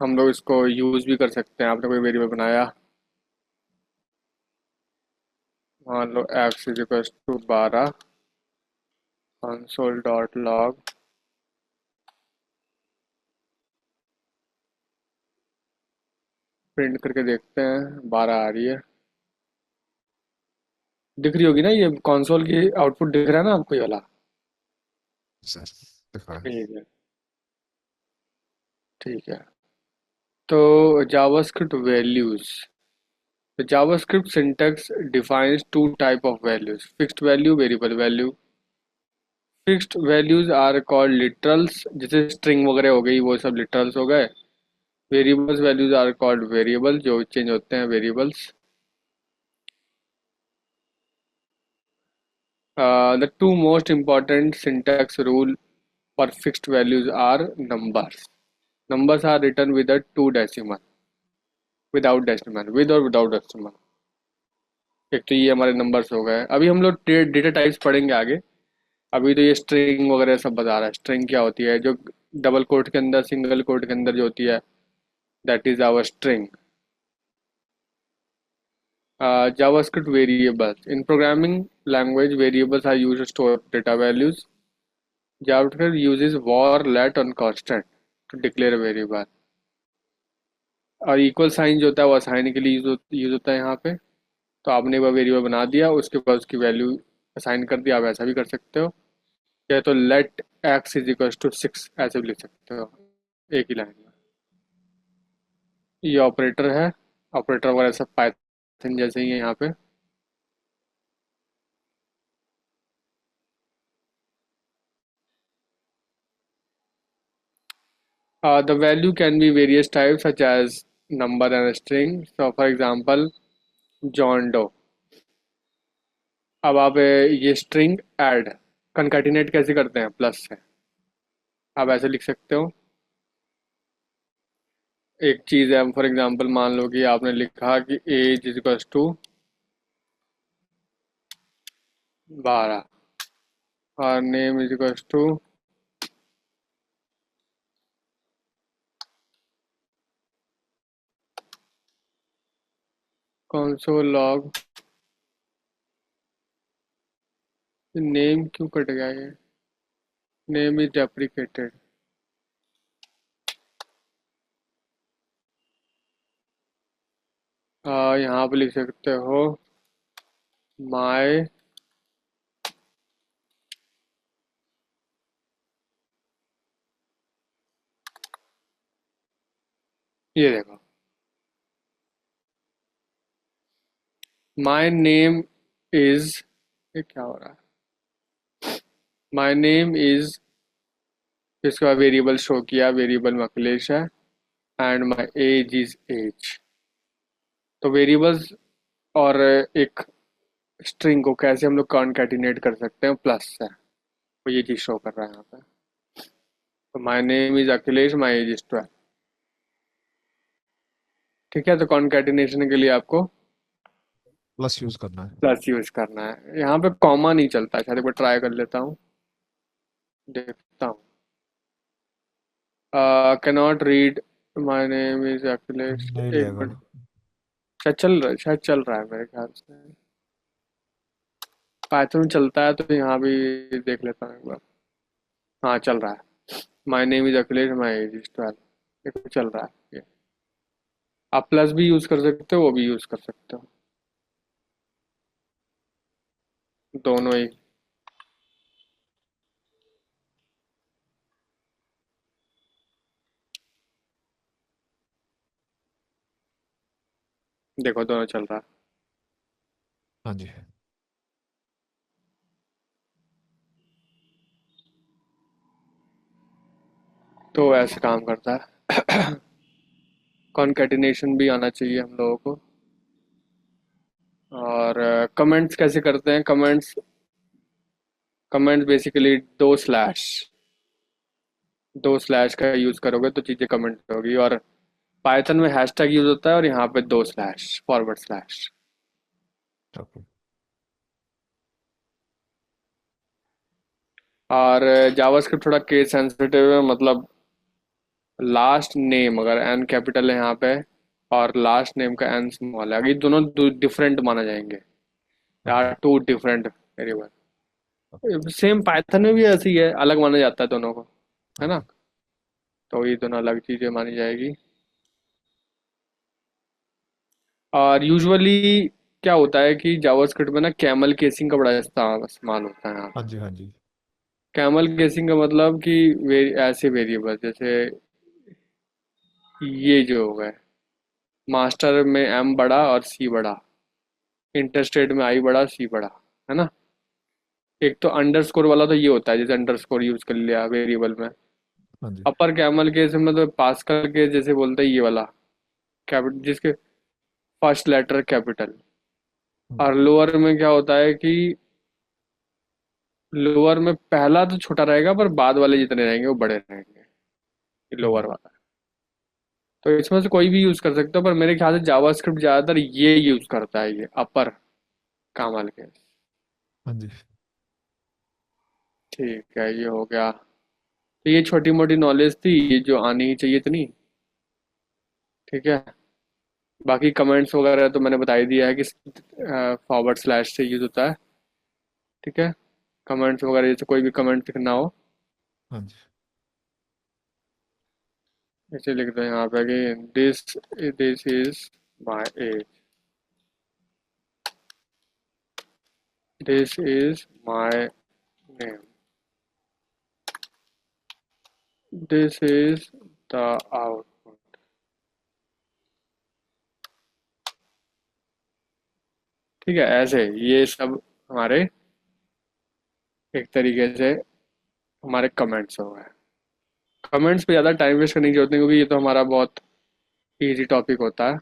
हम लोग इसको यूज भी कर सकते हैं। आपने कोई वेरिएबल बनाया, मान लो x is equal to 12, console dot log, print करके देखते हैं 12 आ रही है। दिख रही होगी ना, ये कंसोल की आउटपुट दिख रहा है ना आपको, ये वाला। सर दिखा है। ठीक है, ठीक है। तो JavaScript values. The JavaScript syntax defines two type of values: fixed value, variable value. Fixed values are called literals, जैसे string वगैरह हो गई, वो सब literals हो गए। Variables values are called variable, जो चेंज होते हैं variables. The two most important syntax rule for fixed values are numbers. Numbers are written with a two decimal, without decimal, with or without decimal. एक तो ये हमारे numbers हो गए। अभी हम लोग डेटा टाइप्स पढ़ेंगे आगे। अभी तो ये स्ट्रिंग वगैरह सब बता रहा है। स्ट्रिंग क्या होती है, जो डबल कोट के अंदर, सिंगल कोट के अंदर जो होती है, that is our string. JavaScript variables. In programming language, variables are used to store data values. JavaScript uses var, let and constant to declare a variable. और इक्वल साइन जो होता है वो असाइन के लिए यूज होता है यहाँ पे। तो आपने वह वेरिएबल बना दिया, उसके बाद उसकी वैल्यू असाइन कर दिया। आप ऐसा भी कर सकते हो, या तो let x is equal to 6 ऐसे भी लिख सकते हो एक ही लाइन में। ये ऑपरेटर है, ऑपरेटर वगैरह सब पाइथन जैसे ही है यहाँ पे। The value can be various types such as number and string. So for example, John Doe. अब आप ये स्ट्रिंग ऐड कंकैटिनेट कैसे करते हैं, प्लस से। आप ऐसे लिख सकते हो, एक चीज़ है, फॉर एग्जांपल मान लो कि आपने लिखा कि एज इज इक्वल टू 12 और name is equal to console log. Name क्यों कट गया ये, नेम इज डेप्रिकेटेड। यहाँ पे लिख सकते हो माय ये देखो, माय नेम इज, ये क्या हो रहा है, माय नेम इज, इसके बाद वेरिएबल शो किया, वेरिएबल में अखिलेश है and my age is age. तो वेरिएबल्स और एक स्ट्रिंग को कैसे हम लोग कॉन्कैटिनेट कर सकते हैं प्लस से, तो ये चीज़ शो कर रहा है यहाँ पे। तो my name is Akhilesh, my age is 12। ठीक है, तो कॉन्कैटिनेशन के लिए आपको प्लस यूज करना है। प्लस यूज करना है। यहाँ पे कॉमा नहीं चलता, शायद एक बार ट्राई कर लेता हूँ, देखता हूँ। Cannot read my name is Akhilesh, नहीं एक लेगा। मिनट। शायद चल रहा है मेरे ख्याल से, पाइथन चलता है तो यहाँ भी देख लेता हूँ एक बार। हाँ चल रहा है, my name is Akhilesh, my age is 12, देखो चल रहा है ये। आप प्लस भी यूज कर सकते हो, वो भी यूज कर सकते हो, दोनों ही। देखो दोनों चल रहा है। हाँ जी। तो ऐसे काम करता है। कॉन्केटिनेशन भी आना चाहिए हम लोगों को। और कमेंट्स कैसे करते हैं, कमेंट्स बेसिकली दो स्लैश का यूज करोगे तो चीजें कमेंट होगी। और पाइथन में हैशटैग यूज होता है, और यहाँ पे दो स्लैश, फॉरवर्ड स्लैश। ओके। और जावास्क्रिप्ट थोड़ा केस सेंसिटिव है, मतलब लास्ट नेम अगर एन कैपिटल है यहाँ पे, और लास्ट नेम का एन स्मॉल है, अगर ये दोनों डिफरेंट माना जाएंगे, ओके। यार two different variable. Same Python में भी ऐसे ही है, अलग माना जाता है दोनों को, है ना। ओके। तो ये दोनों अलग चीजें मानी जाएगी। और यूजुअली क्या होता है कि जावास्क्रिप्ट में ना कैमल केसिंग का बड़ा इस्तेमाल होता है यहाँ हाँ पे। जी, हाँ जी। कैमल केसिंग का मतलब कि ऐसे वेरिएबल जैसे ये जो हो गए, मास्टर में एम बड़ा और सी बड़ा, इंटरस्टेट में आई बड़ा सी बड़ा, है ना। एक तो अंडरस्कोर वाला तो ये होता है, जैसे अंडरस्कोर यूज कर लिया वेरिएबल में। हाँ जी। अपर कैमल केस में मतलब पास्कल केस जैसे बोलते हैं, ये वाला कैपिटल जिसके फर्स्ट लेटर कैपिटल। हम्म। और लोअर में क्या होता है कि लोअर में पहला तो छोटा रहेगा, पर बाद वाले जितने रहेंगे वो बड़े रहेंगे, ये लोअर हम्म। वाला। तो इसमें से कोई भी यूज कर सकते हो, पर मेरे ख्याल से जावास्क्रिप्ट ज्यादातर ये यूज करता है, ये अपर कैमल केस। हाँ जी। ठीक है, ये हो गया। तो ये छोटी मोटी नॉलेज थी, ये जो आनी ही चाहिए इतनी। ठीक है, बाकी कमेंट्स वगैरह तो मैंने बता ही दिया है कि फॉरवर्ड स्लैश से यूज होता है। ठीक है, कमेंट्स वगैरह जैसे कोई भी कमेंट लिखना हो, हाँ जी। ऐसे लिख दो यहाँ पे कि this this is my age. This is my name, this is the output. ठीक है, ऐसे ये सब हमारे एक तरीके से हमारे कमेंट्स हो गए। कमेंट्स पे ज़्यादा टाइम वेस्ट करने की जरूरत नहीं, क्योंकि ये तो हमारा बहुत इजी टॉपिक होता है।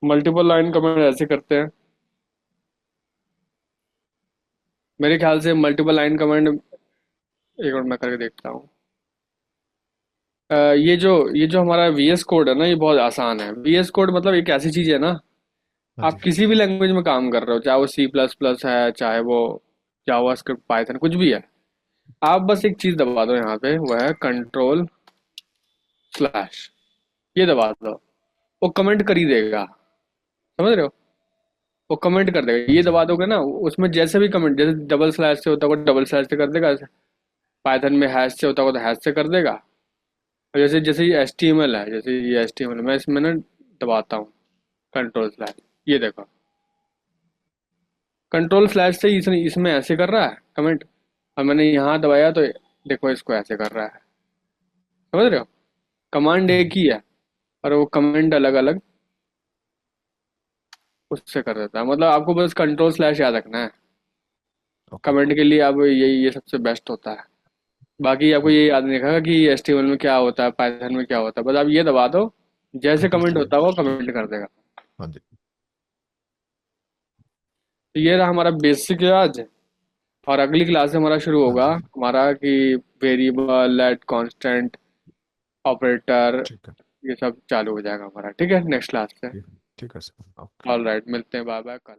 मल्टीपल लाइन कमेंट ऐसे करते हैं, मेरे ख्याल से मल्टीपल लाइन कमेंट, एक मिनट मैं करके देखता हूँ। ये जो हमारा वीएस कोड है ना, ये बहुत आसान है। वीएस कोड मतलब एक ऐसी चीज़ है ना, हाँ आप जी। किसी भी लैंग्वेज में काम कर रहे हो, चाहे वो सी प्लस प्लस है, चाहे वो जावा स्क्रिप्ट पाइथन कुछ भी है, आप बस एक चीज़ दबा दो यहाँ पे, वह है कंट्रोल स्लैश, ये दबा दो, वो कमेंट कर ही देगा। समझ रहे हो? वो कमेंट कर देगा, हाँ ये जी। दबा दोगे ना, उसमें जैसे भी कमेंट, जैसे डबल स्लैश से होता होगा डबल स्लैश से कर देगा, पाइथन में हैश से होता होगा तो हैश से कर देगा। और जैसे जैसे ये एच टी एम एल है, जैसे ये एच टी एम एल, मैं इसमें ना दबाता हूँ कंट्रोल स्लैश, ये देखो कंट्रोल स्लैश से इसने इसमें ऐसे कर रहा है कमेंट, और मैंने यहाँ दबाया तो देखो इसको ऐसे कर रहा है। समझ रहे हो? कमांड हम्म, एक ही है, और वो कमेंट अलग अलग उससे कर देता है। मतलब आपको बस कंट्रोल स्लैश याद रखना है ओके। कमेंट के लिए, आप यही ये सबसे बेस्ट होता है। बाकी आपको ये याद नहीं रखा कि एचटीएमएल में क्या होता है, पाइथन में क्या होता है, बस आप ये दबा दो, जैसे कंट्रोल कमेंट स्लैश। होता है वो कमेंट कर देगा। हाँ जी। तो ये रहा हमारा बेसिक आज। और अगली क्लास से हमारा शुरू हाँ होगा जी। हमारा कि वेरिएबल एट कांस्टेंट ऑपरेटर, ठीक है। ये सब चालू हो जाएगा हमारा। ठीक है, नेक्स्ट क्लास से। ठीक है सर, ओके। ऑल राइट, मिलते हैं, बाय बाय कल।